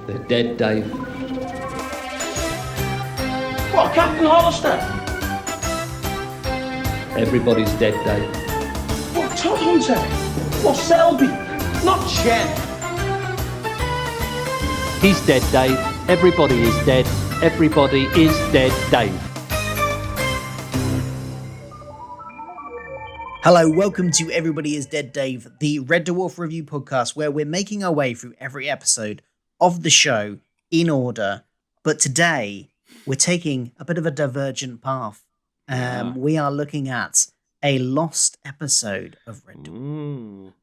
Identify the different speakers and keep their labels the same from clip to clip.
Speaker 1: They're dead, Dave.
Speaker 2: What, Captain Hollister?
Speaker 1: Everybody's dead, Dave.
Speaker 2: What, Todd Hunter? What, Selby? Not Jen.
Speaker 1: He's dead, Dave. Everybody is dead. Everybody is dead, Dave.
Speaker 3: Hello, welcome to Everybody is Dead Dave, the Red Dwarf review podcast where we're making our way through every episode of the show in order. But today, we're taking a bit of a divergent path. We are looking at a lost episode of Red Dwarf.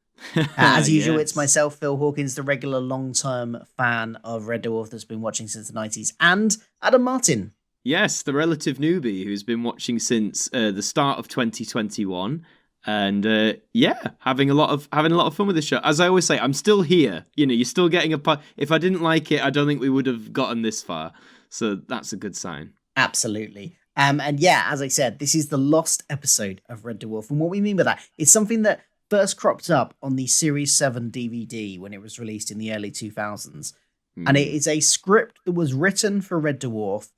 Speaker 3: As usual,
Speaker 4: Yes.
Speaker 3: It's myself, Phil Hawkins, the regular long-term fan of Red Dwarf that's been watching since the 90s, and Adam Martyn.
Speaker 4: Yes, the relative newbie who's been watching since the start of 2021. And having a lot of fun with the show. As I always say, I'm still here. You know, you're still getting if I didn't like it, I don't think we would have gotten this far. So that's a good sign.
Speaker 3: Absolutely. And yeah, as I said, this is the lost episode of Red Dwarf. And what we mean by that is something that first cropped up on the Series 7 DVD when it was released in the early 2000s. And it is a script that was written for Red Dwarf,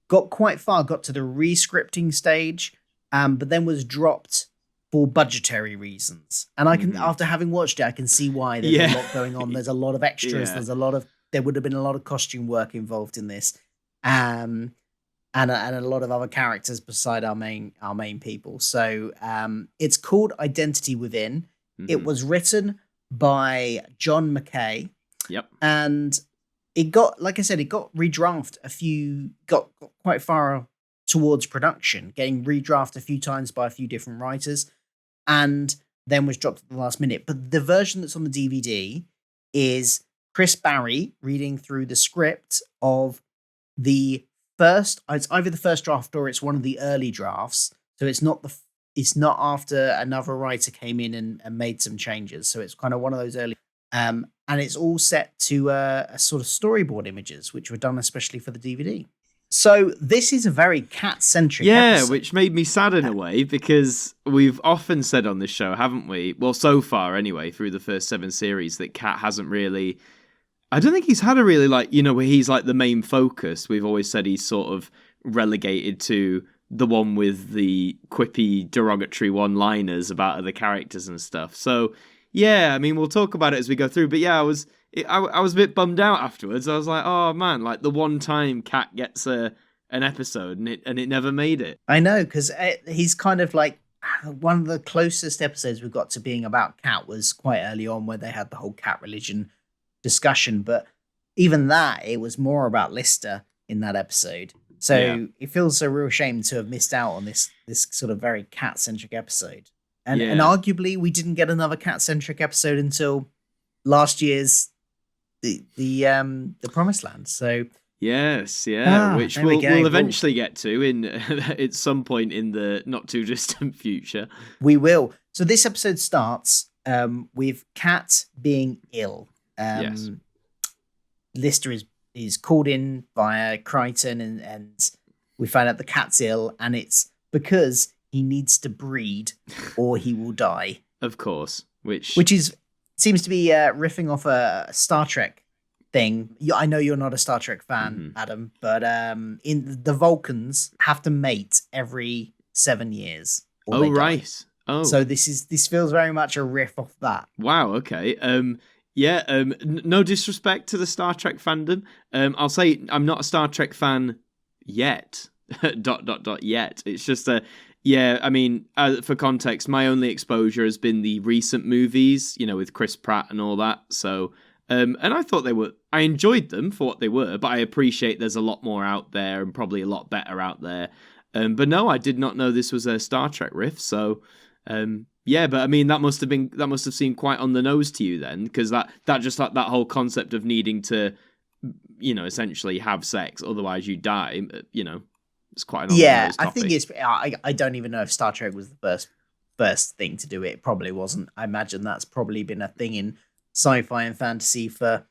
Speaker 3: got quite far, got to the re-scripting stage, but then was dropped for budgetary reasons. And I can, after having watched it, I can see why. There's a lot going on. There's a lot of extras. There would have been a lot of costume work involved in this. And a lot of other characters beside our main people. So it's called Identity Within. It was written by John McKay.
Speaker 4: Yep.
Speaker 3: And it got, like I said, it got redrafted got quite far towards production, getting redrafted a few times by a few different writers, and then was dropped at the last minute. But the version that's on the DVD is Chris Barrie reading through the script of it's either the first draft or it's one of the early drafts. So it's not after another writer came in and made some changes. So it's kind of one of those early, and it's all set to a sort of storyboard images, which were done especially for the DVD. So this is a very cat-centric episode.
Speaker 4: Which made me sad in a way, because we've often said on this show, haven't we? Well, so far anyway, through the first 7 series, that Cat hasn't really... I don't think he's had a really, where he's like the main focus. We've always said he's sort of relegated to the one with the quippy, derogatory one-liners about other characters and stuff. So, yeah, I mean, we'll talk about it as we go through. But yeah, I was a bit bummed out afterwards. I was like, oh man, like the one time Cat gets an episode and it never made it.
Speaker 3: I know, because he's kind of like one of the closest episodes we've got to being about Cat was quite early on, where they had the whole cat religion discussion. But even that, it was more about Lister in that episode. So It feels a real shame to have missed out on this sort of very cat-centric episode. And arguably, we didn't get another cat-centric episode until last year's the Promised Land. So
Speaker 4: yes, which we'll eventually get to in at some point in the not too distant future.
Speaker 3: We will. So this episode starts with Cat being ill.
Speaker 4: Yes.
Speaker 3: Lister is called in via Crichton, and we find out the cat's ill, and it's because he needs to breed or he will die.
Speaker 4: Of course, which
Speaker 3: seems to be riffing off a Star Trek thing. I know you're not a Star Trek fan, Adam, but in the Vulcans have to mate every 7 years. Or they die.
Speaker 4: Right. Oh,
Speaker 3: so this feels very much a riff off that.
Speaker 4: Wow. Okay. No disrespect to the Star Trek fandom. I'll say I'm not a Star Trek fan yet. ... yet. It's just I mean, for context, my only exposure has been the recent movies, with Chris Pratt and all that. So, and I thought I enjoyed them for what they were, but I appreciate there's a lot more out there and probably a lot better out there. But no, I did not know this was a Star Trek riff. So, but I mean, that must have seemed quite on the nose to you then, because that just like that whole concept of needing to, essentially have sex, otherwise you die, It's quite an
Speaker 3: I think it's. I don't even know if Star Trek was the first thing to do it. It probably wasn't. I imagine that's probably been a thing in sci-fi and fantasy for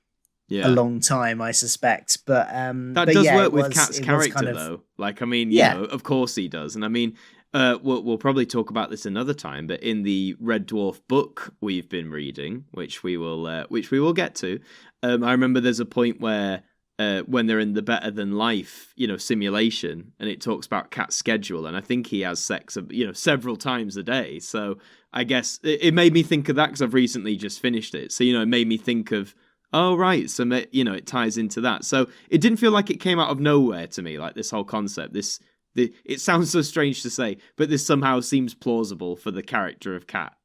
Speaker 3: a long time, I suspect. But
Speaker 4: that does work with Cat's character, though. Like, I mean, of course he does. And I mean, we'll probably talk about this another time. But in the Red Dwarf book we've been reading, which we will get to, I remember there's a point where when they're in the Better Than Life, simulation, and it talks about Cat's schedule, and I think he has sex, several times a day. So I guess it made me think of that because I've recently just finished it. So, it made me think of, oh, right. So, it ties into that. So it didn't feel like it came out of nowhere to me, like this whole concept. It sounds so strange to say, but this somehow seems plausible for the character of Cat,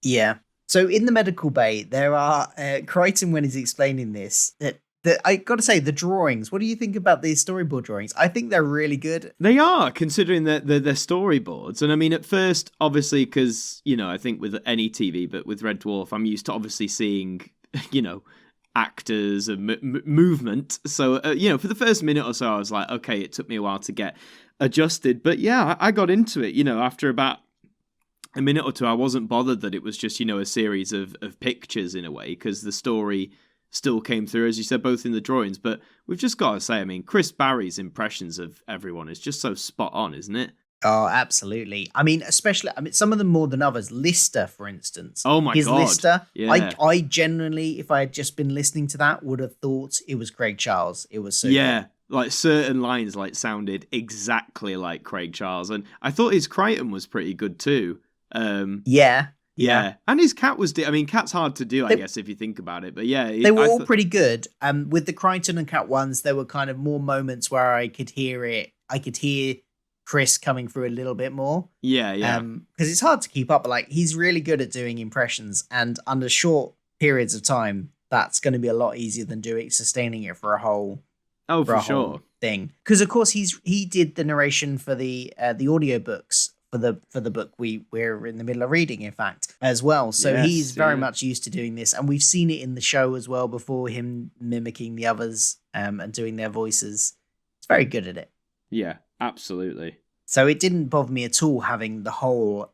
Speaker 3: Yeah. So in the medical bay, there are Crichton, when he's explaining this, that I got to say, the drawings. What do you think about the storyboard drawings? I think they're really good.
Speaker 4: They are, considering that they're storyboards. And I mean, at first, obviously, because I think with any TV, but with Red Dwarf, I'm used to obviously seeing actors and movement. So for the first minute or so, I was like, okay, it took me a while to get adjusted, but yeah, I got into it. After about a minute or two, I wasn't bothered that it was just a series of pictures in a way, because the story still came through, as you said, both in the drawings. But we've just got to say, I mean, Chris Barrie's impressions of everyone is just so spot on, isn't it?
Speaker 3: Oh, absolutely. I mean, especially, some of them more than others. Lister, for instance.
Speaker 4: Oh my God.
Speaker 3: His Lister.
Speaker 4: Yeah.
Speaker 3: I genuinely, if I had just been listening to that, would have thought it was Craig Charles. It was so good.
Speaker 4: Like certain lines sounded exactly like Craig Charles, and I thought his Crichton was pretty good too.
Speaker 3: Yeah.
Speaker 4: And his Cat was. Cat's hard to do, I guess, if you think about it. But yeah,
Speaker 3: they were all pretty good. With the Crichton and Cat ones, there were kind of more moments where I could hear it. I could hear Chris coming through a little bit more.
Speaker 4: Yeah.
Speaker 3: Because it's hard to keep up. But he's really good at doing impressions, and under short periods of time, that's going to be a lot easier than sustaining it for a whole.
Speaker 4: Oh, for sure.
Speaker 3: Thing, because of course he did the narration for the audiobooks for the book we're in the middle of reading, in fact, as well. So
Speaker 4: yes,
Speaker 3: he's very much used to doing this, and we've seen it in the show as well before, him mimicking the others and doing their voices. He's very good at it.
Speaker 4: Yeah, absolutely.
Speaker 3: So it didn't bother me at all having the whole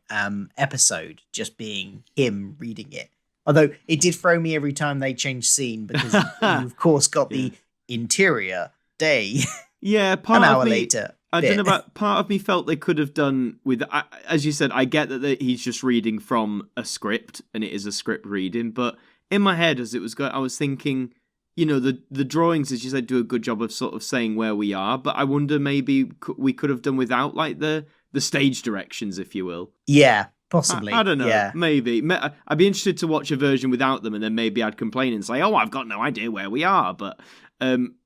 Speaker 3: episode just being him reading it. Although it did throw me every time they changed scene, because you of course got the interior day.
Speaker 4: Yeah,
Speaker 3: an hour later.
Speaker 4: I don't know about. Part of me felt they could have done with, as you said. I get that he's just reading from a script, and it is a script reading. But in my head, as it was going, I was thinking, the drawings, as you said, do a good job of sort of saying where we are. But I wonder, maybe we could have done without the stage directions, if you will.
Speaker 3: Yeah, possibly.
Speaker 4: I don't know.
Speaker 3: Yeah.
Speaker 4: Maybe. I'd be interested to watch a version without them, and then maybe I'd complain and say, "Oh, I've got no idea where we are." But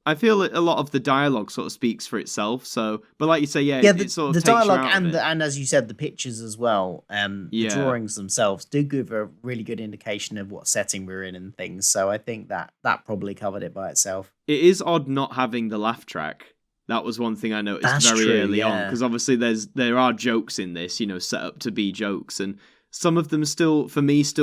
Speaker 4: I feel that a lot of the dialogue sort of speaks for itself. So, but like you say, it sort of
Speaker 3: the
Speaker 4: takes you
Speaker 3: dialogue
Speaker 4: out of it.
Speaker 3: and as you said, the pictures as well. The drawings themselves do give a really good indication of what setting we're in and things. So I think that probably covered it by itself.
Speaker 4: It is odd not having the laugh track. That was one thing I noticed
Speaker 3: That's
Speaker 4: very
Speaker 3: true,
Speaker 4: early on,
Speaker 3: yeah.
Speaker 4: because obviously there are jokes in this, set up to be jokes, and some of them still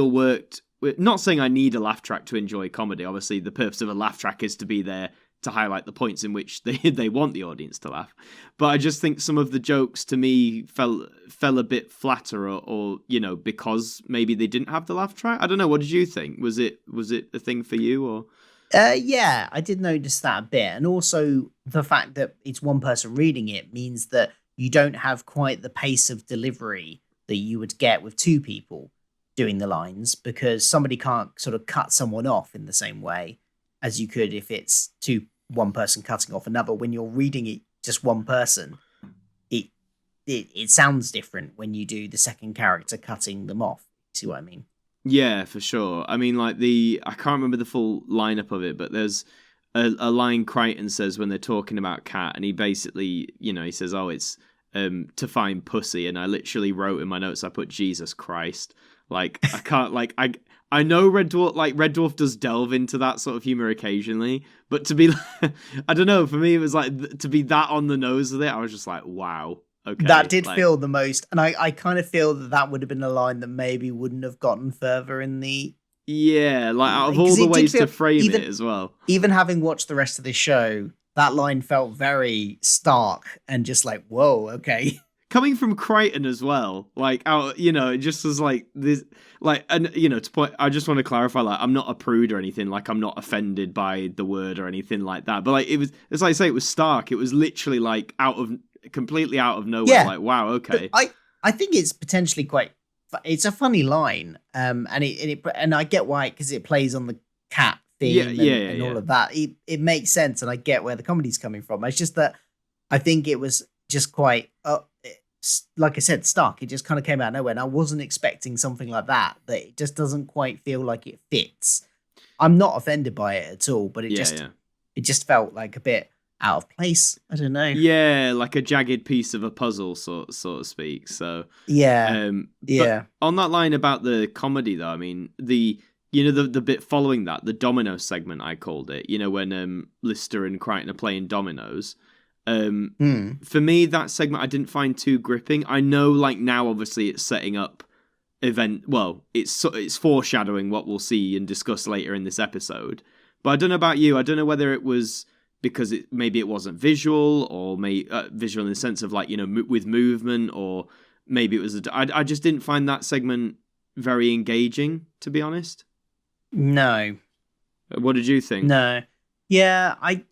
Speaker 4: worked. Not saying I need a laugh track to enjoy comedy. Obviously, the purpose of a laugh track is to be there to highlight the points in which they want the audience to laugh. But I just think some of the jokes to me fell a bit flatter, or because maybe they didn't have the laugh track. I don't know. What did you think? Was it a thing for you, or?
Speaker 3: Yeah, I did notice that a bit. And also the fact that it's one person reading it means that you don't have quite the pace of delivery that you would get with two people doing the lines, because somebody can't sort of cut someone off in the same way as you could if it's one person cutting off another. When you're reading it, just one person, it sounds different when you do the second character cutting them off. See what I mean?
Speaker 4: Yeah, for sure. I mean, I can't remember the full lineup of it, but there's a line Crichton says when they're talking about Cat, and he basically, he says, "Oh, it's to find pussy," and I literally wrote in my notes, I put Jesus Christ. I can't, I know Red Dwarf does delve into that sort of humor occasionally, but to be, I don't know, for me it was to be that on the nose with it, I was just like, wow. Okay.
Speaker 3: That did feel the most, and I kind of feel that would have been a line that maybe wouldn't have gotten further in the...
Speaker 4: Yeah, out of all the ways to frame it as well.
Speaker 3: Even having watched the rest of this show, that line felt very stark and just whoa, okay.
Speaker 4: Coming from Crichton as well, it just was this, and to point, I just want to clarify, I'm not a prude or anything, I'm not offended by the word or anything like that, but it was, as I say, it was stark. It was literally completely out of nowhere.
Speaker 3: Yeah,
Speaker 4: wow, okay.
Speaker 3: I think it's potentially it's a funny line, and I get why, because it plays on the Cat theme and all
Speaker 4: yeah.
Speaker 3: of that. It makes sense, and I get where the comedy's coming from. It's just that I think it was just quite, like I said, stark. It just kind of came out of nowhere, and I wasn't expecting something like that. That it just doesn't quite feel like it fits. I'm not offended by it at all, but it just felt like a bit out of place. I don't know.
Speaker 4: Yeah, like a jagged piece of a puzzle, so to speak. So
Speaker 3: yeah.
Speaker 4: On that line about the comedy, though, I mean the bit following that, the domino segment, I called it. You know, when Lister and Crichton are playing dominoes. For me, that segment I didn't find too gripping. I know, like now, obviously, it's setting up event. Well, it's foreshadowing what we'll see and discuss later in this episode. But I don't know about you. I don't know whether it was because maybe it wasn't visual, or visual in the sense of like, you know, with movement, or maybe it was. I just didn't find that segment very engaging, to be honest.
Speaker 3: No.
Speaker 4: What did you think?
Speaker 3: No. Yeah, I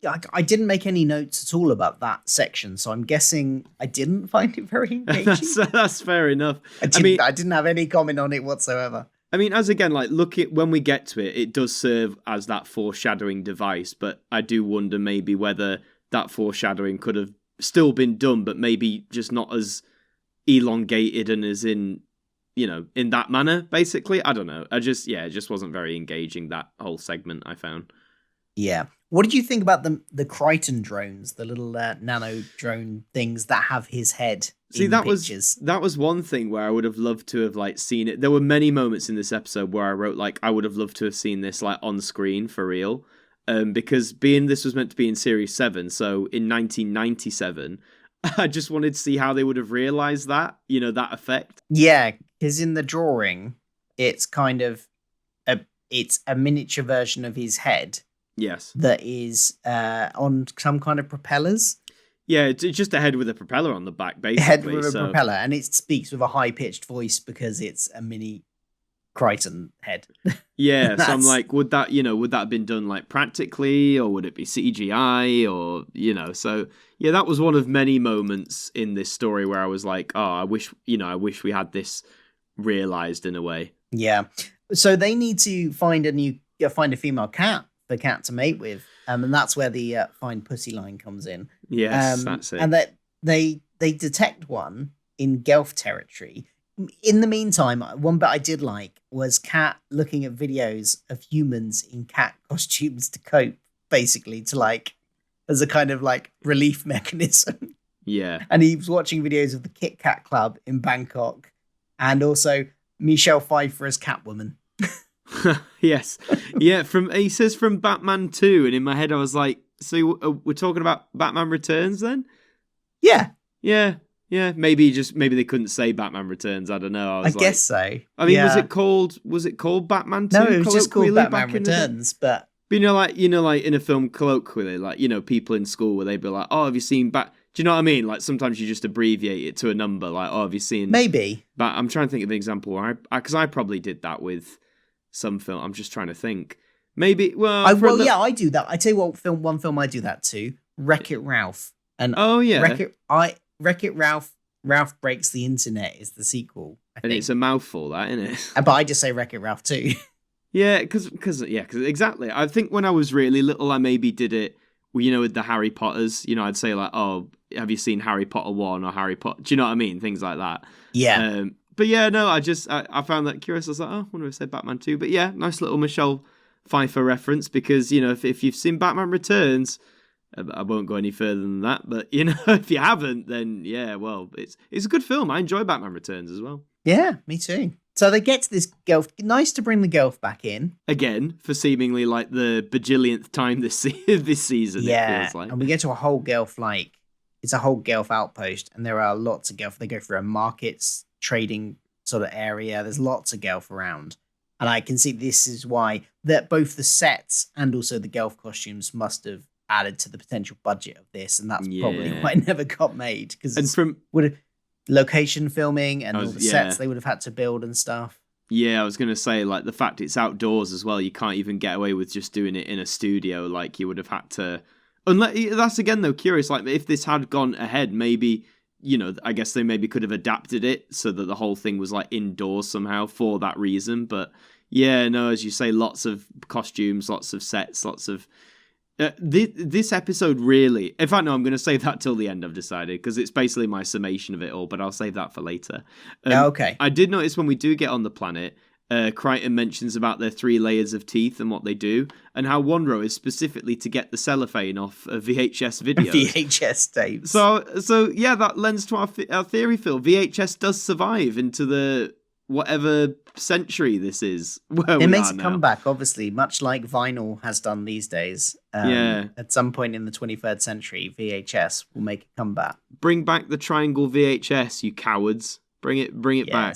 Speaker 3: didn't make any notes at all about that section, so I'm guessing I didn't find it very engaging.
Speaker 4: That's fair enough.
Speaker 3: I didn't have any comment on it whatsoever.
Speaker 4: I mean, as again, like, look at when we get to it, it does serve as that foreshadowing device, but I do wonder maybe whether that foreshadowing could have still been done, but maybe just not as elongated and as in, you know, in that manner, basically. I don't know. It just wasn't very engaging, that whole segment, I found.
Speaker 3: Yeah. What did you think about the Crichton drones, the little nano drone things that have his head?
Speaker 4: See, that was one thing where I would have loved to have like seen it. There were many moments in this episode where I wrote like I would have loved to have seen this like on screen for real, because this was meant to be in Series 7, so in 1997, I just wanted to see how they would have realized that, you know, that effect.
Speaker 3: Yeah, because in the drawing, it's kind of it's a miniature version of his head.
Speaker 4: Yes.
Speaker 3: That is on some kind of propellers.
Speaker 4: Yeah, it's just a head with a propeller on the back, basically.
Speaker 3: Head with a propeller, and it speaks with a high-pitched voice because it's a mini Crichton head.
Speaker 4: Yeah, so I'm like, would that have been done like practically, or would it be CGI, or, you know? So yeah, that was one of many moments in this story where I was like, oh, I wish we had this realized in a way.
Speaker 3: Yeah. So they need to find a female cat. The cat to mate with, and that's where the find pussy line comes in.
Speaker 4: Yes, that's it.
Speaker 3: And that they detect one in Guelph territory. In the meantime, one bit I did like was Cat looking at videos of humans in cat costumes to cope, basically, to like as a kind of like relief mechanism.
Speaker 4: Yeah. And
Speaker 3: he was watching videos of the Kit Kat Club in Bangkok, and also Michelle Pfeiffer as Catwoman.
Speaker 4: Yes. Yeah, he says from Batman 2, and in my head I was like, so we're talking about Batman Returns then?
Speaker 3: Yeah.
Speaker 4: Maybe they couldn't say Batman Returns. I don't know.
Speaker 3: I guess so.
Speaker 4: I mean,
Speaker 3: yeah.
Speaker 4: was it called Batman 2?
Speaker 3: No, it was just called Batman Returns, but
Speaker 4: you know, like in a film colloquially, like, you know, people in school where they'd be like, oh, have you seen Do you know what I mean? Like, sometimes you just abbreviate it to a number, like, oh, have you seen...
Speaker 3: Maybe.
Speaker 4: But I'm trying to think of an example where because I probably did that with some film. I'm just trying to think. Maybe,
Speaker 3: I do that. I tell you what, one film I do that too. Wreck-It Ralph. And
Speaker 4: oh yeah,
Speaker 3: Wreck-It Ralph. Ralph Breaks the Internet is the sequel. I think.
Speaker 4: It's a mouthful, that, isn't it?
Speaker 3: But I just say Wreck-It Ralph too.
Speaker 4: Yeah, because exactly. I think when I was really little, I maybe did it. You know, with the Harry Potters. You know, I'd say like, oh, have you seen Harry Potter 1 or Harry Potter? Do you know what I mean? Things like that.
Speaker 3: Yeah.
Speaker 4: But yeah, no, I found that curious. I was like, oh, I wonder if I said Batman 2. But yeah, nice little Michelle Pfeiffer reference, because, you know, if you've seen Batman Returns, I won't go any further than that. But, you know, if you haven't, then yeah, well, it's a good film. I enjoy Batman Returns as well.
Speaker 3: Yeah, me too. So they get to this Guelph. Nice to bring the Guelph back in.
Speaker 4: Again, for seemingly like the bajillionth time this season,
Speaker 3: yeah,
Speaker 4: it feels like.
Speaker 3: And we get to a whole Guelph, it's a whole Guelph outpost, and there are lots of Guelph. They go through a markets trading sort of area. There's lots of Guelph around. And I can see this is why that both the sets and also the Guelph costumes must have added to the potential budget of this. And that's probably why it never got made. Because location filming and all the sets they would have had to build and stuff.
Speaker 4: Yeah, I was going to say, like, the fact it's outdoors as well, you can't even get away with just doing it in a studio. Like, you would have had to... Unless, that's, again, though, curious. Like, if this had gone ahead, maybe... You know, I guess they maybe could have adapted it so that the whole thing was like indoors somehow for that reason. But Yeah, no, as you say, lots of costumes, lots of sets, lots of... this episode really... In fact, no, I'm going to save that till the end, I've decided, because it's basically my summation of it all, but I'll save that for later.
Speaker 3: Okay.
Speaker 4: I did notice when we do get on the planet, Crichton mentions about their 3 layers of teeth and what they do, and how one row is specifically to get the cellophane off of VHS videos.
Speaker 3: VHS tapes.
Speaker 4: So yeah, that lends to our theory, Phil. VHS does survive into the... whatever century this is.
Speaker 3: It makes a comeback, obviously, much like vinyl has done these days. At some point in the 23rd century, VHS will make a comeback.
Speaker 4: Bring back the triangle VHS, you cowards. Bring it back.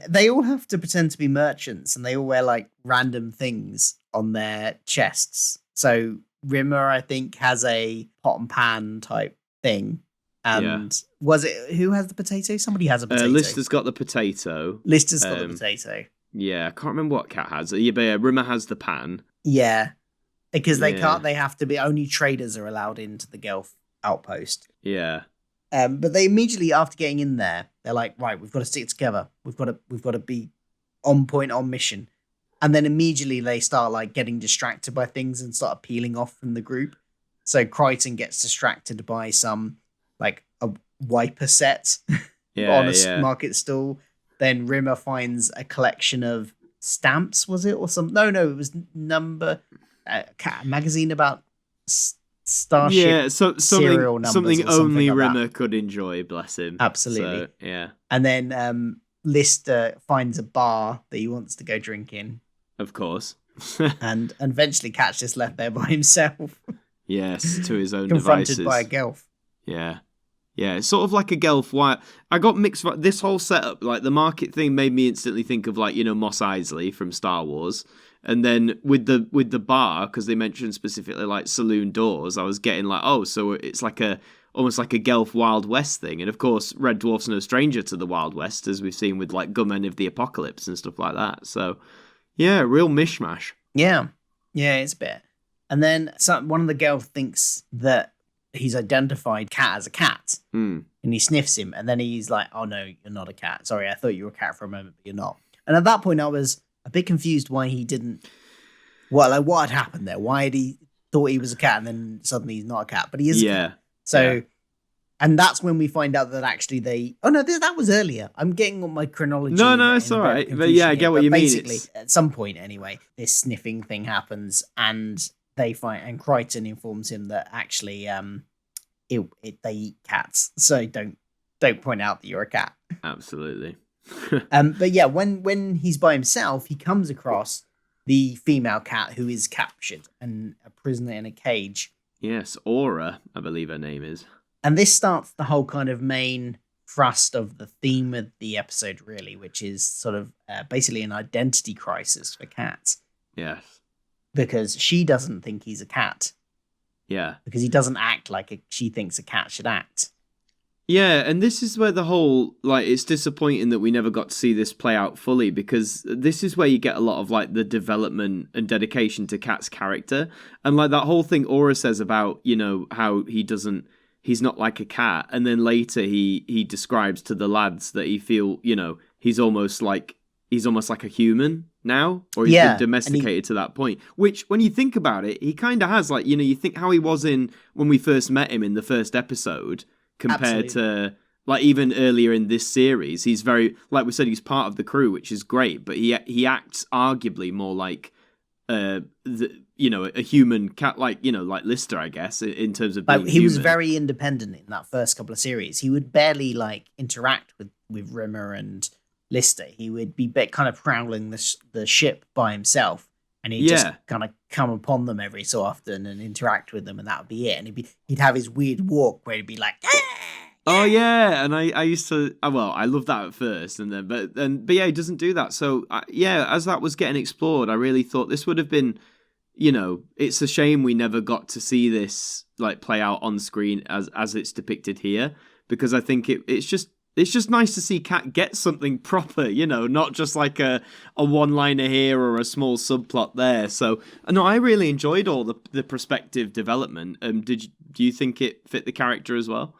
Speaker 3: They all have to pretend to be merchants, and they all wear like random things on their chests. So Rimmer, I think, has a pot and pan type thing. And was it who has the potato? Somebody has a potato.
Speaker 4: Lister's got the potato.
Speaker 3: Lister's got the potato.
Speaker 4: Yeah, I can't remember what Cat has. Yeah, but Rimmer has the pan.
Speaker 3: Yeah, because they can't. They have to be only traders are allowed into the Guelph outpost.
Speaker 4: Yeah.
Speaker 3: But they immediately, after getting in there, they're like, right, we've got to stick together. We've got to be on point, on mission. And then immediately they start like getting distracted by things and start peeling off from the group. So Crichton gets distracted by some like a wiper set on a market stall. Then Rimmer finds a collection of stamps, was it? Or some? No, it was a magazine about Starship.
Speaker 4: Yeah,
Speaker 3: serial numbers
Speaker 4: something
Speaker 3: or
Speaker 4: only
Speaker 3: like
Speaker 4: Rimmer
Speaker 3: that.
Speaker 4: could enjoy, bless him.
Speaker 3: Absolutely.
Speaker 4: So, yeah.
Speaker 3: And then Lister finds a bar that he wants to go drink in.
Speaker 4: Of course.
Speaker 3: and eventually Cat's just left there by himself.
Speaker 4: Yes, to his own
Speaker 3: confronted
Speaker 4: devices.
Speaker 3: by a Guelph.
Speaker 4: Yeah. Yeah, it's sort of like a Guelph. I got mixed. This whole setup, like the market thing, made me instantly think of like Mos Eisley from Star Wars, and then with the bar, because they mentioned specifically like saloon doors, I was getting like, oh, so it's like almost like a Guelph Wild West thing, and of course Red Dwarf's no stranger to the Wild West, as we've seen with like Gunmen of the Apocalypse and stuff like that. So yeah, real mishmash.
Speaker 3: Yeah, it's a bit. And then one of the Guelph thinks that he's identified Cat as a cat, and he sniffs him, and then he's like, oh no, you're not a cat. Sorry, I thought you were a cat for a moment, but you're not. And at that point I was a bit confused why he didn't, what had happened there? Why had he thought he was a cat and then suddenly he's not a cat, but he is a cat. So, and that's when we find out that actually that was earlier. I'm getting on my chronology.
Speaker 4: No, it's all right. But yeah, I get what you mean.
Speaker 3: Basically, at some point anyway, this sniffing thing happens, and and Crichton informs him that actually they eat cats, so don't point out that you're a cat.
Speaker 4: Absolutely.
Speaker 3: But yeah, when he's by himself, he comes across the female cat who is captured and a prisoner in a cage.
Speaker 4: Yes, Aura, I believe her name is.
Speaker 3: And this starts the whole kind of main thrust of the theme of the episode, really, which is sort of basically an identity crisis for Cat.
Speaker 4: Yes.
Speaker 3: Because she doesn't think he's a cat.
Speaker 4: Yeah.
Speaker 3: Because he doesn't act like she thinks a cat should act.
Speaker 4: Yeah, and this is where the whole, like, it's disappointing that we never got to see this play out fully, because this is where you get a lot of, like, the development and dedication to Cat's character. And, like, that whole thing Aura says about, how he's not like a cat. And then later he describes to the lads that he feel, he's almost like a human now, or he's been domesticated to that point. Which, when you think about it, he kind of has, like, you think how he was when we first met him in the first episode, compared to, like, even earlier in this series. He's very, like we said, he's part of the crew, which is great, but he acts arguably more like, a human cat, like Lister, I guess, in terms of being
Speaker 3: he was
Speaker 4: human.
Speaker 3: very independent in that first couple of series. He would barely, like, interact with Rimmer and Lister. He would be kind of prowling the ship by himself, and he'd just kind of come upon them every so often and interact with them, and that would be it. And he'd have his weird walk where he'd be like,
Speaker 4: oh yeah, and I used to, I loved that at first, and then but yeah, he doesn't do that. So as that was getting explored, I really thought this would have been, it's a shame we never got to see this like play out on screen as it's depicted here, because I think it's just nice to see Cat get something proper, not just like a one-liner here or a small subplot there. So, no, I really enjoyed all the perspective development. Do you think it fit the character as well?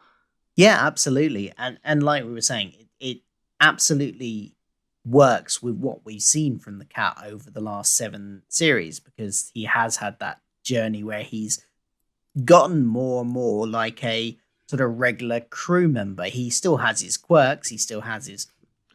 Speaker 3: Yeah, absolutely. And like we were saying, it absolutely works with what we've seen from the cat over the last 7 series, because he has had that journey where he's gotten more and more like a sort of regular crew member. He still has his quirks, he still has his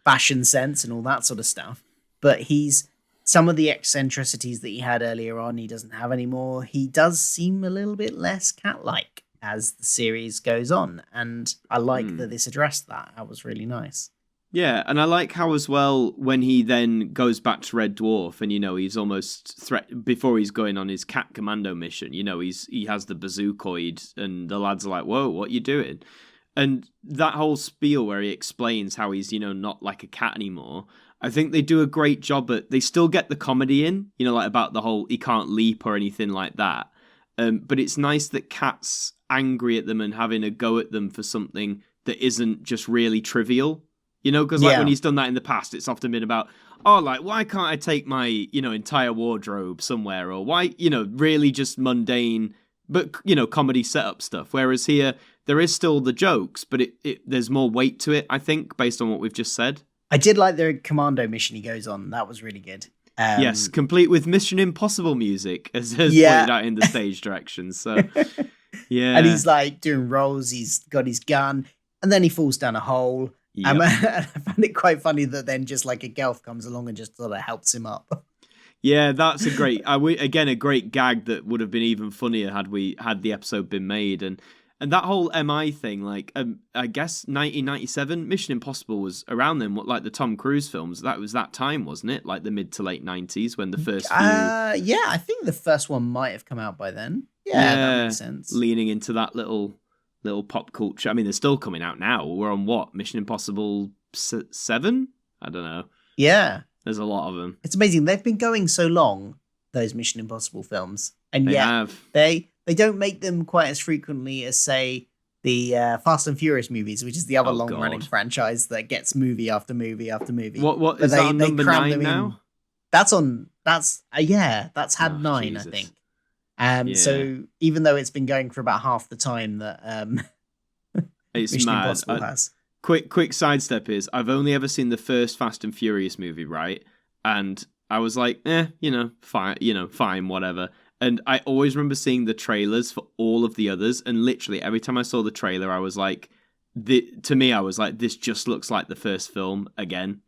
Speaker 3: fashion sense and all that sort of stuff, but he's some of the eccentricities that he had earlier on, he doesn't have anymore. He does seem a little bit less cat-like as the series goes on, and I like that this addressed that. That was really nice.
Speaker 4: Yeah, and I like how as well when he then goes back to Red Dwarf and, he's almost before he's going on his cat commando mission, he has the bazookoid and the lads are like, whoa, what you doing? And that whole spiel where he explains how he's, not like a cat anymore, I think they do a great job they still get the comedy in, like about the whole he can't leap or anything like that. But it's nice that Cat's angry at them and having a go at them for something that isn't just really trivial. Because when he's done that in the past, it's often been about, why can't I take my, entire wardrobe somewhere? Or why, really just mundane, but, comedy setup stuff. Whereas here, there is still the jokes, but there's more weight to it, I think, based on what we've just said.
Speaker 3: I did like the commando mission he goes on. That was really good.
Speaker 4: Yes, complete with Mission Impossible music, as pointed out in the stage directions. So, yeah.
Speaker 3: And he's like doing rolls, he's got his gun, and then he falls down a hole.
Speaker 4: Yep.
Speaker 3: I found it quite funny that then just like a Gelf comes along and just sort of helps him up.
Speaker 4: Yeah, that's a great, a great gag that would have been even funnier had the episode been made. And that whole MI thing, like, I guess 1997, Mission Impossible was around then, like the Tom Cruise films. That was that time, wasn't it? Like the mid to late 90s when the first few...
Speaker 3: Yeah, I think the first one might have come out by then. Yeah, that makes sense.
Speaker 4: Leaning into that little pop culture. I mean, they're still coming out now. We're on what? Mission Impossible 7? I don't know.
Speaker 3: Yeah.
Speaker 4: There's a lot of them.
Speaker 3: It's amazing. They've been going so long, those Mission Impossible films. And they don't make them quite as frequently as, say, the Fast and Furious movies, which is the other long-running franchise that gets movie after movie after movie.
Speaker 4: What is that on number 9 now?
Speaker 3: That's had 9, Jesus. I think. So even though it's been going for about half the time that
Speaker 4: it's
Speaker 3: Mission
Speaker 4: mad.
Speaker 3: Impossible has.
Speaker 4: Quick sidestep is I've only ever seen the first Fast and Furious movie, right? And I was like, fine, whatever. And I always remember seeing the trailers for all of the others, and literally every time I saw the trailer, I was like, this just looks like the first film again.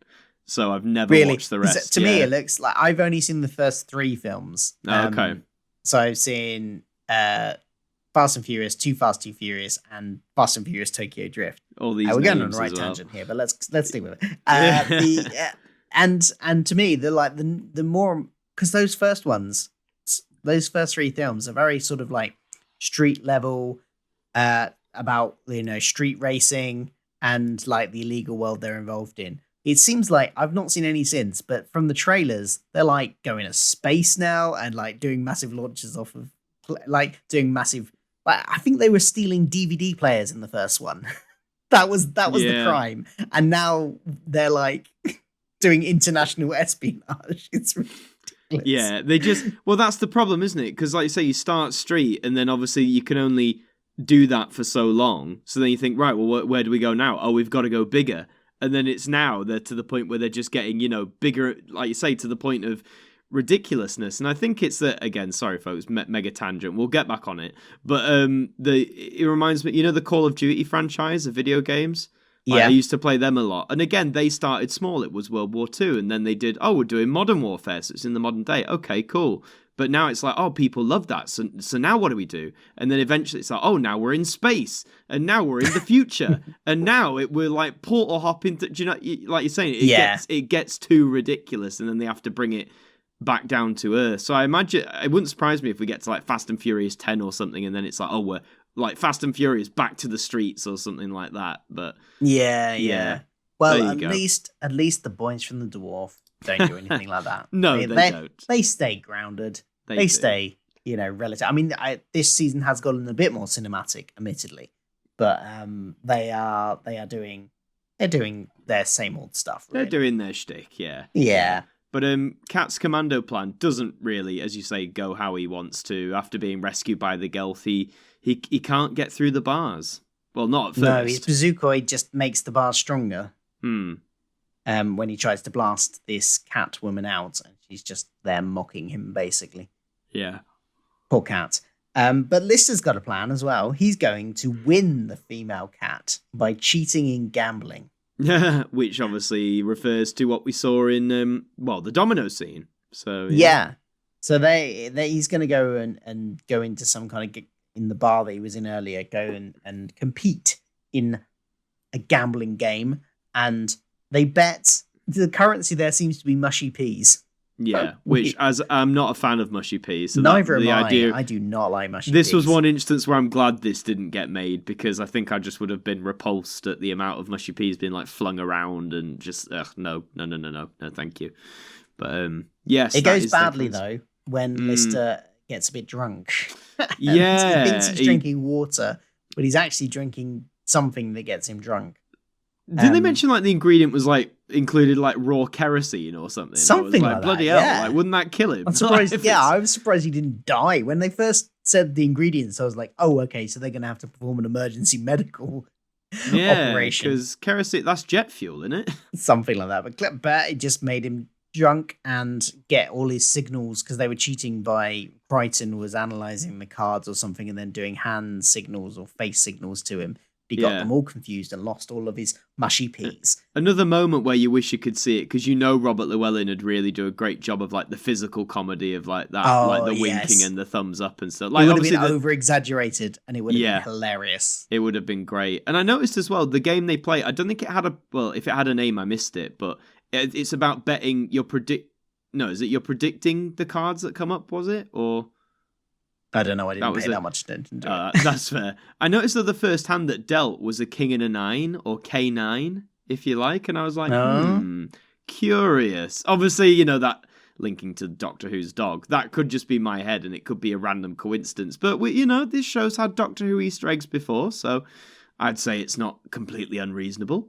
Speaker 4: So I've never watched the rest.
Speaker 3: To me, it looks like I've only seen the first 3 films.
Speaker 4: Okay.
Speaker 3: So I've seen Fast and Furious, Too Fast, Too Furious, and Fast and Furious Tokyo Drift.
Speaker 4: All these
Speaker 3: we're going on
Speaker 4: names
Speaker 3: the right
Speaker 4: as well.
Speaker 3: tangent here, but let's stick with it. And to me, they're like the more, because those first 3 films are very sort of like street level, about street racing and like the illegal world they're involved in. It seems like I've not seen any since, but from the trailers, they're like going to space now and like doing massive launches off of, like doing massive. Like, I think they were stealing DVD players in the first one. that was the crime, and now they're like doing international espionage. It's ridiculous.
Speaker 4: Yeah, that's the problem, isn't it? Because like you say, you start street, and then obviously you can only do that for so long. So then you think, right, well, where do we go now? Oh, we've got to go bigger. And then it's now they're to the point where they're just getting, bigger, like you say, to the point of ridiculousness. And I think it's that, again, sorry folks, mega tangent, we'll get back on it. But it reminds me, the Call of Duty franchise of video games? I used to play them a lot. And again, they started small. It was World War II. And then they did, we're doing modern warfare. So it's in the modern day. Okay, cool. But now it's like, people love that. So now what do we do? And then eventually it's like, now we're in space. And now we're in the future. And now we're like portal hopping. Do you know, like you're saying, it gets too ridiculous. And then they have to bring it back down to earth. So I imagine, it wouldn't surprise me if we get to like Fast and Furious 10 or something. And then it's like, we're like Fast and Furious back to the streets or something like that. But
Speaker 3: yeah. Well, at least the boys from the Dwarf don't do anything like that.
Speaker 4: No, they don't.
Speaker 3: They stay grounded. They stay, relative. I mean, this season has gotten a bit more cinematic, admittedly, but they're doing their same old stuff. Really.
Speaker 4: They're doing their shtick, yeah.
Speaker 3: Yeah.
Speaker 4: But Cat's commando plan doesn't really, as you say, go how he wants to. After being rescued by the Gelth, he can't get through the bars. Well, not at first.
Speaker 3: No, his bazookoid just makes the bars stronger. when he tries to blast this cat woman out, and she's just there mocking him, basically.
Speaker 4: Yeah.
Speaker 3: Poor cat. But Lister's got a plan as well. He's going to win the female cat by cheating in gambling.
Speaker 4: Which obviously refers to what we saw in, the domino scene. So
Speaker 3: yeah. So he's going to go and go into some kind of, in the bar that he was in earlier, go and compete in a gambling game. And they bet, the currency there seems to be mushy peas.
Speaker 4: Yeah, which, as I'm not a fan of mushy peas. So
Speaker 3: Neither am
Speaker 4: I.
Speaker 3: I do not like mushy peas.
Speaker 4: This was one instance where I'm glad this didn't get made, because I think I just would have been repulsed at the amount of mushy peas being like flung around and just, no, thank you. But yes,
Speaker 3: it goes badly though when Lister gets a bit drunk.
Speaker 4: Yeah,
Speaker 3: he thinks he's drinking water, but he's actually drinking something that gets him drunk.
Speaker 4: Didn't they mention like the ingredient was like included like raw kerosene or something?
Speaker 3: Something like
Speaker 4: bloody
Speaker 3: that,
Speaker 4: hell!
Speaker 3: yeah.
Speaker 4: Like, wouldn't that kill him?
Speaker 3: I'm surprised. I was surprised he didn't die when they first said the ingredients. I was like, oh, okay, so they're gonna have to perform an emergency medical operation.
Speaker 4: Because kerosene, that's jet fuel, isn't it?
Speaker 3: Something like that. But it just made him drunk and get all his signals, because they were cheating by Crichton was analysing the cards or something and then doing hand signals or face signals to him. He got them all confused and lost all of his mushy peas.
Speaker 4: Another moment where you wish you could see it, because Robert Llewellyn would really do a great job of like the physical comedy of like that, like the winking and the thumbs up and stuff. Like,
Speaker 3: it would have been over-exaggerated and it would have been hilarious.
Speaker 4: It would have been great. And I noticed as well, the game they play, I don't think it had if it had a name, I missed it, but it's about betting you're predicting the cards that come up, was it? Or...
Speaker 3: I don't know. I didn't pay that much attention to
Speaker 4: it. That's fair. I noticed that the first hand that dealt was a king and a 9, or K9, if you like. And I was like, curious. Obviously, that linking to Doctor Who's dog, that could just be my head and it could be a random coincidence. But, this show's had Doctor Who Easter eggs before, so I'd say it's not completely unreasonable.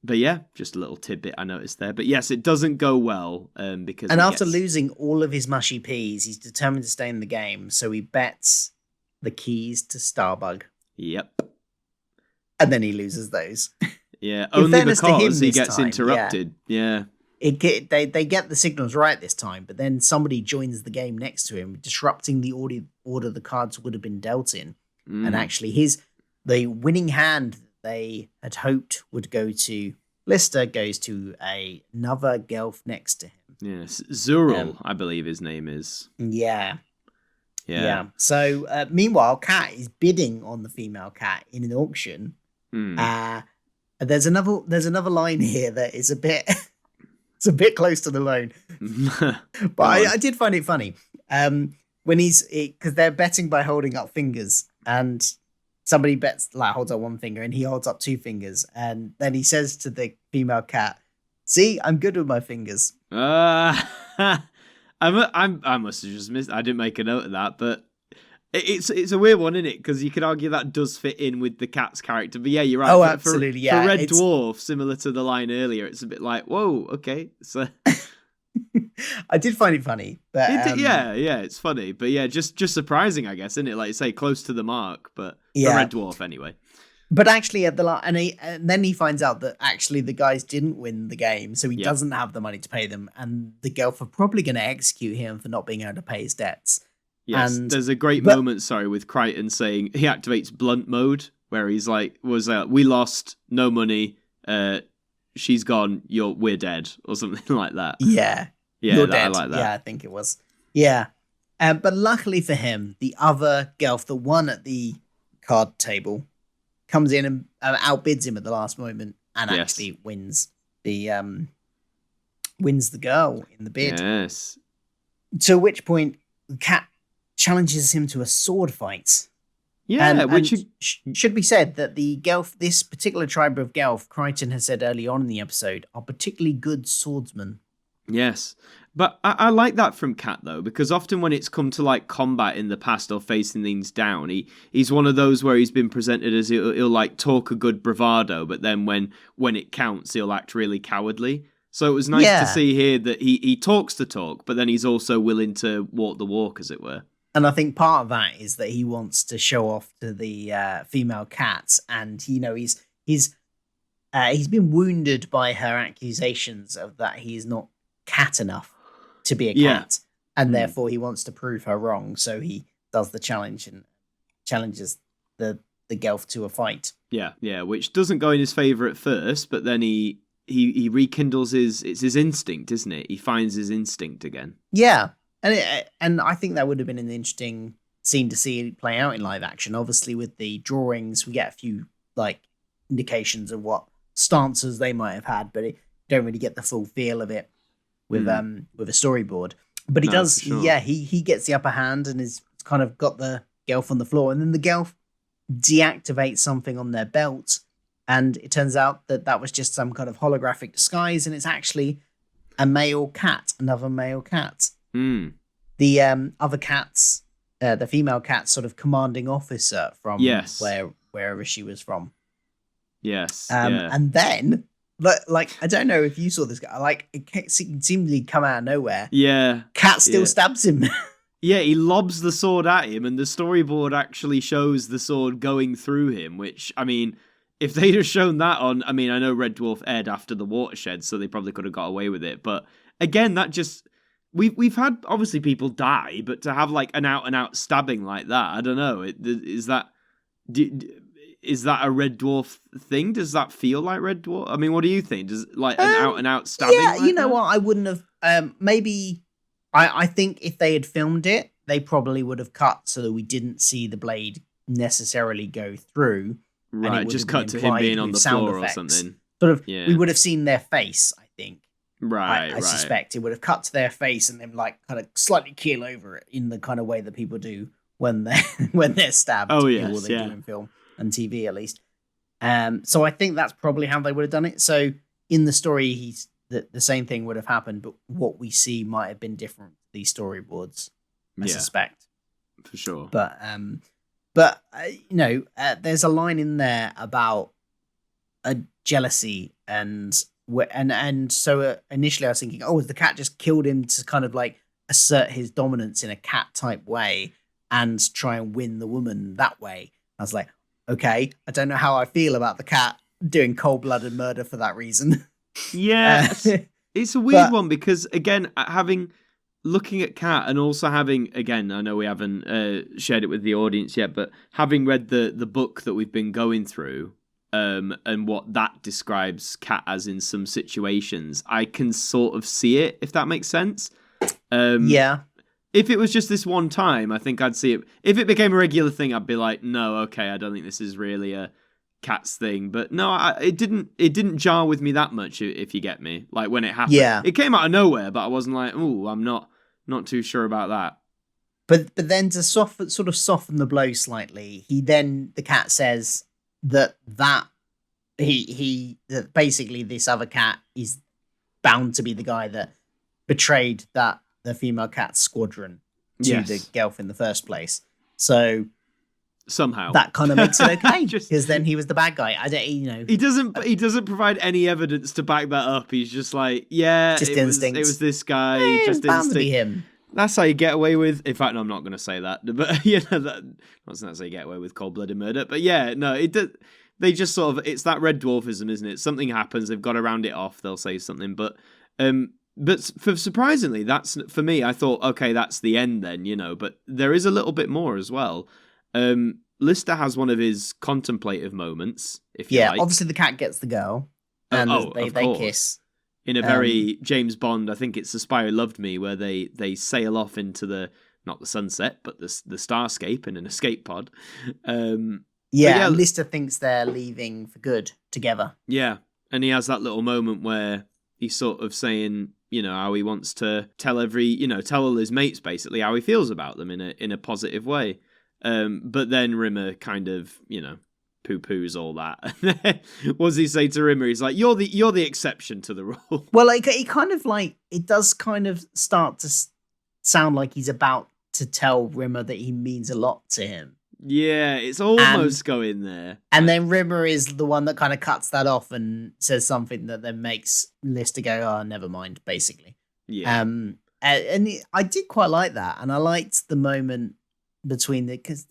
Speaker 4: But yeah, just a little tidbit I noticed there. But yes, it doesn't go well because...
Speaker 3: And after losing all of his mushy peas, he's determined to stay in the game, so he bets the keys to Starbug.
Speaker 4: Yep.
Speaker 3: And then he loses those.
Speaker 4: Yeah, only because he gets interrupted. Yeah.
Speaker 3: They get the signals right this time, but then somebody joins the game next to him, disrupting the order the cards would have been dealt in. And actually, the winning hand they had hoped would go to Lister goes to another Gelf next to him.
Speaker 4: Yes, Zurul, I believe his name is.
Speaker 3: Yeah. So meanwhile, Cat is bidding on the female cat in an auction. There's another line here that is a bit it's a bit close to the line, but I did find it funny when because they're betting by holding up fingers, and somebody holds up one finger and he holds up two fingers, and then he says to the female cat, "See, I'm good with my fingers."
Speaker 4: I must have just missed. I didn't make a note of that, but it's a weird one, isn't it? Because you could argue that does fit in with the cat's character. But yeah, you're right.
Speaker 3: Oh, absolutely. Yeah,
Speaker 4: for Red Dwarf, similar to the line earlier, it's a bit like, whoa, okay. So
Speaker 3: I did find it funny, but
Speaker 4: yeah, it's funny, but yeah, just surprising, I guess, isn't it? Like you say, close to the mark, but for Red Dwarf anyway.
Speaker 3: But actually, at the and then he finds out that actually the guys didn't win the game, so he doesn't have the money to pay them, and the Gelf are probably going to execute him for not being able to pay his debts.
Speaker 4: Yes, there's a great moment, with Crichton saying he activates blunt mode, where he's like, we lost, no money, she's gone, we're dead, or something like that.
Speaker 3: Yeah,
Speaker 4: you're dead. I like that.
Speaker 3: Yeah, I think it was. Yeah, but luckily for him, the other Gelf, the one at the card table, comes in and outbids him at the last moment and actually wins the girl in the bid.
Speaker 4: Yes.
Speaker 3: To which point, the cat challenges him to a sword fight.
Speaker 4: Yeah,
Speaker 3: should be said that the Gelf, this particular tribe of Gelf, Crichton has said early on in the episode, are particularly good swordsmen.
Speaker 4: Yes. But I like that from Cat, though, because often when it's come to like combat in the past or facing things down, he's one of those where he's been presented as he'll like talk a good bravado, but then when it counts, he'll act really cowardly. So it was nice to see here that he talks the talk, but then he's also willing to walk the walk, as it were.
Speaker 3: And I think part of that is that he wants to show off to the female cat, and he's he's been wounded by her accusations of that he is not cat enough to be a cat, and therefore he wants to prove her wrong. So he does the challenge and challenges the Gelf to a fight.
Speaker 4: Yeah, which doesn't go in his favour at first, but then he rekindles his instinct, isn't it? He finds his instinct again.
Speaker 3: Yeah, and I think that would have been an interesting scene to see it play out in live action. Obviously, with the drawings, we get a few like indications of what stances they might have had, but you don't really get the full feel of it with a storyboard. But he does,
Speaker 4: for sure.
Speaker 3: yeah. He gets the upper hand and is kind of got the Gelf on the floor, and then the Gelf deactivates something on their belt, and it turns out that was just some kind of holographic disguise, and it's actually a male cat, another male cat. The other cats, the female cat's sort of commanding officer from wherever she was from.
Speaker 4: Yes.
Speaker 3: And then, like, I don't know if you saw this guy. Like, it seemingly come out of nowhere.
Speaker 4: Yeah.
Speaker 3: Cat still stabs him.
Speaker 4: Yeah, he lobs the sword at him, and the storyboard actually shows the sword going through him, which, I mean, if they'd have shown that on... I mean, I know Red Dwarf aired after the Watershed, so they probably could have got away with it. But, again, that just... We've had, obviously, people die, but to have, like, an out-and-out stabbing like that, I don't know. Is that a Red Dwarf thing? Does that feel like Red Dwarf? I mean, what do you think? Does, like, an out-and-out stabbing
Speaker 3: Yeah,
Speaker 4: like
Speaker 3: you know
Speaker 4: that?
Speaker 3: what? I wouldn't have... maybe... I think if they had filmed it, they probably would have cut so that we didn't see the blade necessarily go through.
Speaker 4: Right, just cut to him being on the floor or something.
Speaker 3: Sort of, we would have seen their face, I think.
Speaker 4: Right,
Speaker 3: I suspect it would have cut to their face and then like kind of slightly keel over it in the kind of way that people do when they're stabbed.
Speaker 4: Oh,
Speaker 3: or
Speaker 4: yes,
Speaker 3: they do in film and TV at least. So I think that's probably how they would have done it. So in the story, the same thing would have happened, but what we see might have been different. These storyboards, I suspect,
Speaker 4: for sure.
Speaker 3: But there's a line in there about a jealousy and so initially I was thinking, has the cat just killed him to kind of like assert his dominance in a cat type way and try and win the woman that way? I was like, okay, I don't know how I feel about the cat doing cold-blooded murder for that reason.
Speaker 4: Yeah, it's a weird one because again, looking at Cat and also having, again, I know we haven't shared it with the audience yet, but having read the book that we've been going through and what that describes Cat as in some situations, I can sort of see it, if that makes sense.
Speaker 3: Yeah.
Speaker 4: If it was just this one time, I think I'd see it. If it became a regular thing, I'd be like, no, okay, I don't think this is really a Cat's thing. But no, it didn't jar with me that much, if you get me. Like when it happened.
Speaker 3: Yeah.
Speaker 4: It came out of nowhere, but I wasn't like, ooh, I'm not too sure about that.
Speaker 3: But then to soften the blow slightly, the cat says that basically this other cat is bound to be the guy that betrayed the female cat squadron to the Gelf in the first place. So
Speaker 4: somehow
Speaker 3: that kind of makes it okay because then he was the bad guy.
Speaker 4: He doesn't provide any evidence to back that up. He's just like, just
Speaker 3: instinct.
Speaker 4: It was this guy.
Speaker 3: Just bound to be him.
Speaker 4: That's how you get away with. In fact, no, I'm not going to say that. But that's how you get away with cold-blooded murder. But yeah, no, it does. They just sort of, it's that Red Dwarfism, isn't it? Something happens, they've got to round it off. They'll say something, but surprisingly, that's for me. I thought, okay, that's the end then, But there is a little bit more as well. Lister has one of his contemplative moments. If you like.
Speaker 3: Obviously the cat gets the girl, and they kiss.
Speaker 4: In a very James Bond, I think it's The Spy Who Loved Me, where they sail off into not the sunset, but the starscape in an escape pod. And
Speaker 3: Lister thinks they're leaving for good together. Yeah,
Speaker 4: and he has that little moment where he's sort of saying, how he wants to tell all his mates basically how he feels about them in a positive way. But then Rimmer kind of, poo-poos all that. What does he say to Rimmer? He's like, you're the exception to the rule.
Speaker 3: Well, like he kind of like, it does kind of start to sound like he's about to tell Rimmer that he means a lot to him.
Speaker 4: Yeah, it's almost going there.
Speaker 3: And then Rimmer is the one that kind of cuts that off and says something that then makes Lister go, oh, never mind, basically.
Speaker 4: Yeah.
Speaker 3: And I did quite like that. And I liked the moment between because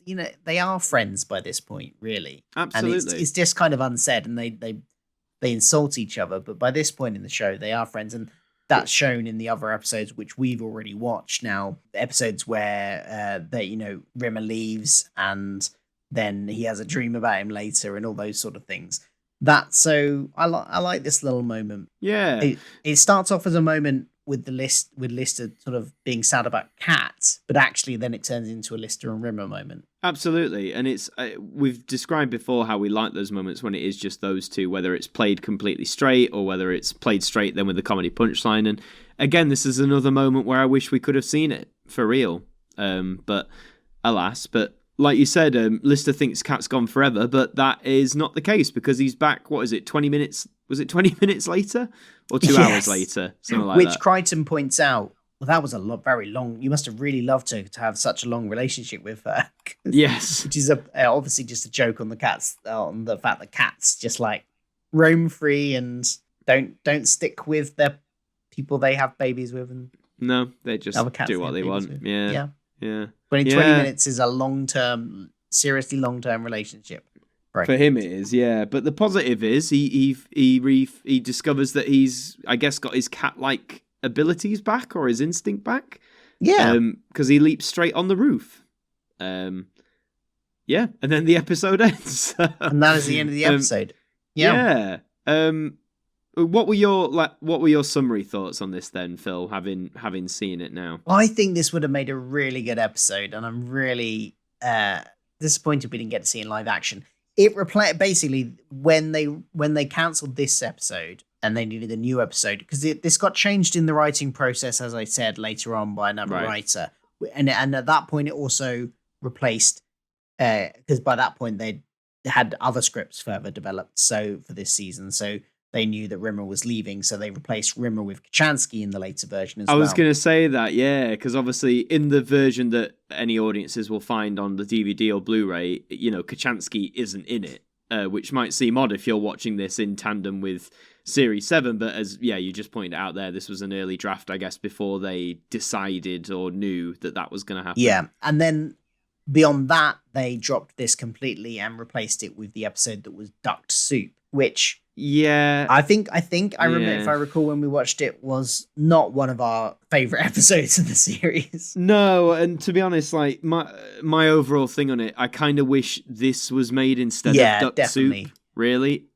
Speaker 3: they are friends by this point, really.
Speaker 4: Absolutely.
Speaker 3: And it's just kind of unsaid, and they they insult each other, but by this point in the show, they are friends, and that's shown in the other episodes which we've already watched now. Episodes where Rimmer leaves and then he has a dream about him later and all those sort of things. I like this little moment.
Speaker 4: Yeah.
Speaker 3: It starts off as a moment with Lister sort of being sad about Kat, but actually then it turns into a Lister and Rimmer moment.
Speaker 4: Absolutely, and it's we've described before how we like those moments when it is just those two, whether it's played completely straight or whether it's played straight then with the comedy punchline. And again, this is another moment where I wish we could have seen it for real, but alas. But like you said, Lister thinks Kat's gone forever, but that is not the case because he's back. What is it? 20 minutes? Was it 20 minutes later or 2 hours later? Something like that.
Speaker 3: Which Crichton points out. Well, that was very long. You must have really loved to have such a long relationship with her.
Speaker 4: Yes,
Speaker 3: which is obviously just a joke on the cats, on the fact that cats just like roam free and don't stick with their people they have babies with, and
Speaker 4: no, they just do what they want. Yeah.
Speaker 3: 20 minutes is a seriously long-term relationship. Right.
Speaker 4: For him, it is, yeah. But the positive is he discovers that he's, I guess, got his cat-like abilities back or his instinct back.
Speaker 3: Yeah.
Speaker 4: Because he leaps straight on the roof. And then the episode ends.
Speaker 3: And that is the end of the episode.
Speaker 4: Yeah. What were your summary thoughts on this then, Phil, having seen it now?
Speaker 3: I think this would have made a really good episode, and I'm really disappointed we didn't get to see it in live action. It basically when they cancelled this episode and they needed a new episode because this got changed in the writing process, as I said, later on by another writer, and at that point it also replaced because by that point they had other scripts further developed for this season, so they knew that Rimmer was leaving, so they replaced Rimmer with Kachansky in the later version as well.
Speaker 4: I was going to say that, yeah, because obviously in the version that any audiences will find on the DVD or Blu-ray, Kachansky isn't in it, which might seem odd if you're watching this in tandem with Series 7, but as you just pointed out there, this was an early draft, I guess, before they decided or knew that was going to happen.
Speaker 3: Yeah, and then beyond that, they dropped this completely and replaced it with the episode that was Duck Soup, which...
Speaker 4: Yeah,
Speaker 3: I think I remember, if I recall, when we watched it, was not one of our favorite episodes of the series.
Speaker 4: No, and to be honest, like my overall thing on it, I kind of wish this was made instead of Duck Soup, really.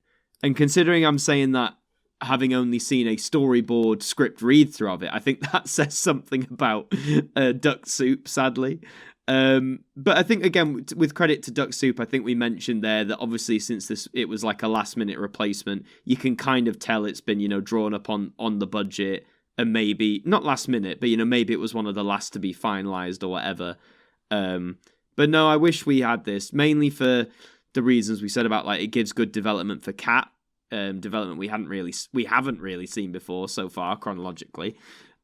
Speaker 4: And considering I'm saying that, having only seen a storyboard script read through of it, I think that says something about Duck Soup, sadly. But I think, again, with credit to Duck Soup, I think we mentioned there that obviously since it was like a last-minute replacement, you can kind of tell it's been, drawn up on the budget, and maybe, not last minute, but, maybe it was one of the last to be finalised or whatever. But no, I wish we had this, mainly for the reasons we said about, like, it gives good development for Kat, development we haven't really seen before so far, chronologically.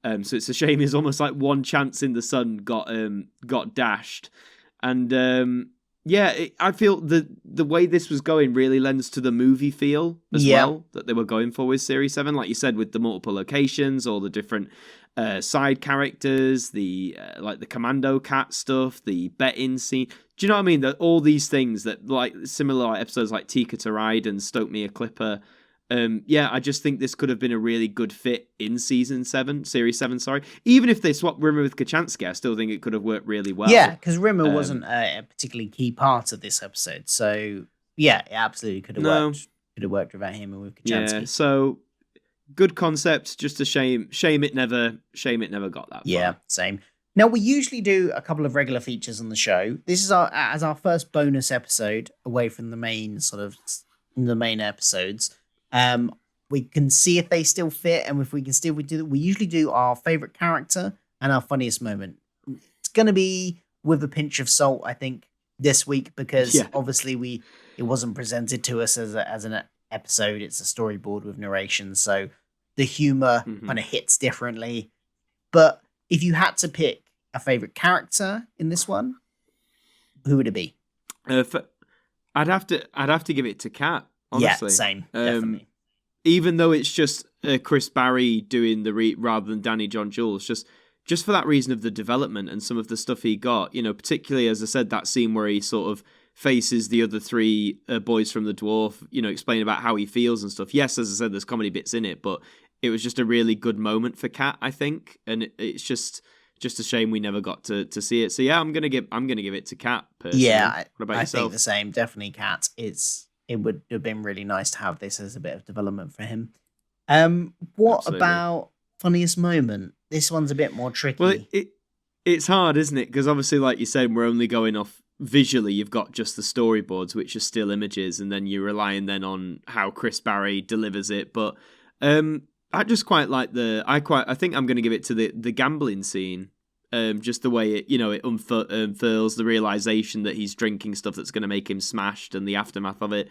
Speaker 4: So it's a shame it's almost like one chance in the sun got dashed. And I feel the way this was going really lends to the movie feel as well that they were going for with Series 7. Like you said, with the multiple locations, all the different side characters, the like the commando cat stuff, the betting scene. Do you know what I mean? That all these things that like similar episodes like Tika to Ride and Stoke Me a Clipper. I just think this could have been a really good fit in Series 7, sorry. Even if they swapped Rimmer with Kachansky, I still think it could have worked really well.
Speaker 3: Yeah, because Rimmer wasn't a particularly key part of this episode. So, yeah, it absolutely could have worked. Could have worked without him and with Kachansky.
Speaker 4: Yeah, so good concept, just a shame it never got that far.
Speaker 3: Yeah, same. Now, we usually do a couple of regular features on the show. This is our first bonus episode away from the main episodes. We can see if they still fit, and if we can still we usually do our favorite character and our funniest moment. It's going to be with a pinch of salt, I think, this week, because obviously it wasn't presented to us as an episode. It's a storyboard with narration, so the humor kind of hits differently. But if you had to pick a favorite character in this one, who would it be?
Speaker 4: I'd have to give it to Kat. Honestly.
Speaker 3: Yeah, same. Definitely.
Speaker 4: Even though it's just Chris Barrie doing the read rather than Danny John Jules, just for that reason of the development and some of the stuff he got, particularly, as I said, that scene where he sort of faces the other three boys from the dwarf, explain about how he feels and stuff. Yes, as I said, there's comedy bits in it, but it was just a really good moment for Kat, I think, and it's just a shame we never got to see it. So yeah, I'm gonna give it to Kat. Personally.
Speaker 3: Yeah,
Speaker 4: what about
Speaker 3: I
Speaker 4: yourself?
Speaker 3: think the same. Definitely Kat. It would have been really nice to have this as a bit of development for him. What
Speaker 4: Absolutely.
Speaker 3: about funniest moment? This one's a bit more tricky.
Speaker 4: Well, it's hard, isn't it? Because obviously, like you said, we're only going off visually. You've got just the storyboards, which are still images, and then you're relying then on how Chris Barrie delivers it. But I just quite like I think I'm going to give it to the gambling scene. Just the way it unfurls the realization that he's drinking stuff that's going to make him smashed, and the aftermath of it.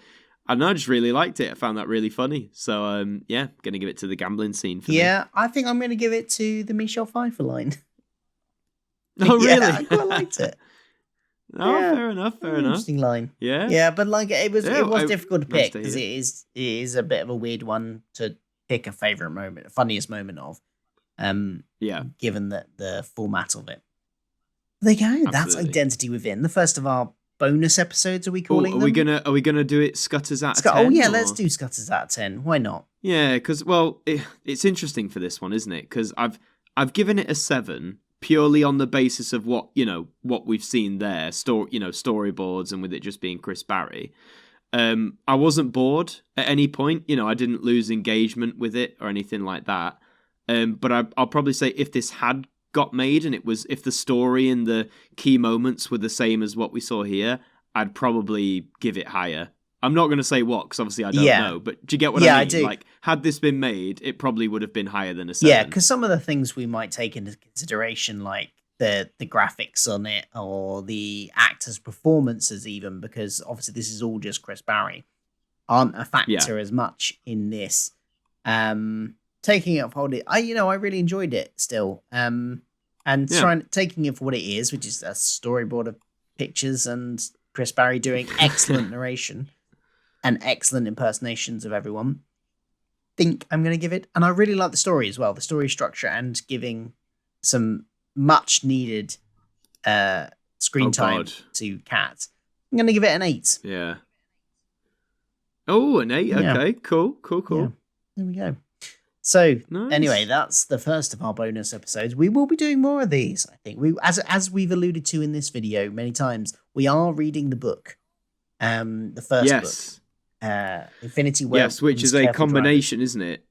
Speaker 4: And I just really liked it. I found that really funny. So yeah, going to give it to the gambling scene. For me.
Speaker 3: I think I'm going to give it to the Michelle Pfeiffer line.
Speaker 4: Oh really?
Speaker 3: Yeah, I quite liked it.
Speaker 4: Oh, yeah. Fair enough.
Speaker 3: Interesting line.
Speaker 4: Yeah,
Speaker 3: but like it was difficult to
Speaker 4: nice
Speaker 3: pick
Speaker 4: to
Speaker 3: because it is a bit of a weird one to pick a favorite moment, funniest moment of. Given the format of it. There you go.
Speaker 4: Absolutely.
Speaker 3: That's Identity Within, the first of our bonus episodes. Are we calling them?
Speaker 4: Are we gonna do it Scutters out of 10?
Speaker 3: Oh yeah, let's do Scutters out of 10. Why not?
Speaker 4: Yeah, because it's interesting for this one, isn't it? Because I've given it a 7 purely on the basis of what we've seen there, storyboards, and with it just being Chris Barrie. I wasn't bored at any point. I didn't lose engagement with it or anything like that. But I'll probably say if this had got made and if the story and the key moments were the same as what we saw here, I'd probably give it higher. I'm not going to say what, because obviously I don't know, but do you get what I mean?
Speaker 3: I do.
Speaker 4: Like, had this been made, it probably would have been higher than a 7.
Speaker 3: Yeah, because some of the things we might take into consideration, like the graphics on it or the actors' performances even, because obviously this is all just Chris Barrie, aren't a factor as much in this. Taking it for it, I really enjoyed it still. Taking it for what it is, which is a storyboard of pictures and Chris Barrie doing excellent narration and excellent impersonations of everyone. Think I'm going to give it, and I really like the story as well, the story structure, and giving some much needed screen time to Kat. I'm going to give it an 8.
Speaker 4: Yeah. Oh, an 8.
Speaker 3: Yeah.
Speaker 4: Okay, cool.
Speaker 3: Yeah. There we go. So
Speaker 4: nice.
Speaker 3: Anyway, that's the first of our bonus episodes. We will be doing more of these. I think as we've alluded to in this video many times, we are reading the book, the first book, Infinity War.
Speaker 4: Yes, which is a combination, isn't it?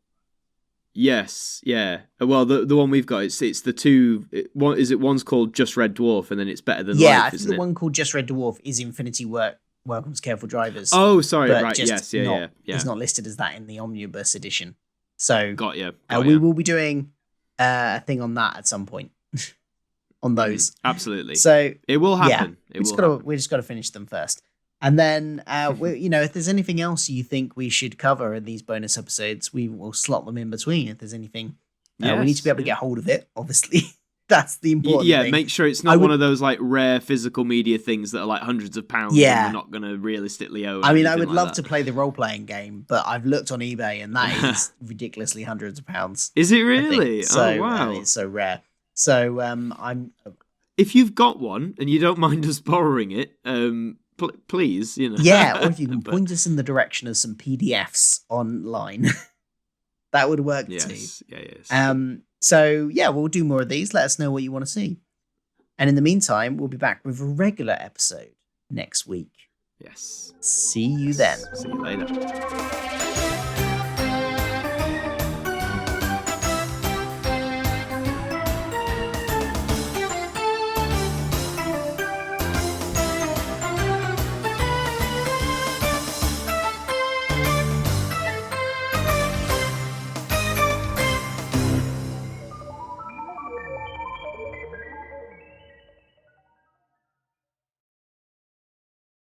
Speaker 4: Yes, yeah. Well, the one we've got, it's the two. One's called Just Red Dwarf, and then it's Better Than Life.
Speaker 3: Yeah, I think the one called Just Red Dwarf is Infinity War. Welcome's Careful Drivers.
Speaker 4: Oh, sorry, right. Yes, yeah.
Speaker 3: It's not listed as that in the omnibus edition. So
Speaker 4: got you.
Speaker 3: We will be doing a thing on that at some point. On those,
Speaker 4: absolutely.
Speaker 3: So
Speaker 4: it will happen.
Speaker 3: Yeah, we just got to finish them first, and then if there's anything else you think we should cover in these bonus episodes, we will slot them in between. If there's anything, we need to be able to get hold of it. Obviously, that's the important thing.
Speaker 4: Make sure it's not one of those like rare physical media things that are like hundreds of pounds.
Speaker 3: Yeah,
Speaker 4: and we're not going to realistically own.
Speaker 3: I mean, I would love to play the role playing game, but I've looked on eBay and that is ridiculously hundreds of pounds.
Speaker 4: Is it really?
Speaker 3: So,
Speaker 4: oh wow,
Speaker 3: it's so rare. So
Speaker 4: if you've got one and you don't mind us borrowing it, please,
Speaker 3: Yeah, or if you can point us in the direction of some PDFs online, that would work too.
Speaker 4: Yes.
Speaker 3: So yeah, we'll do more of these. Let us know what you want to see. And in the meantime, we'll be back with a regular episode next week.
Speaker 4: Yes.
Speaker 3: See you then.
Speaker 4: See you later.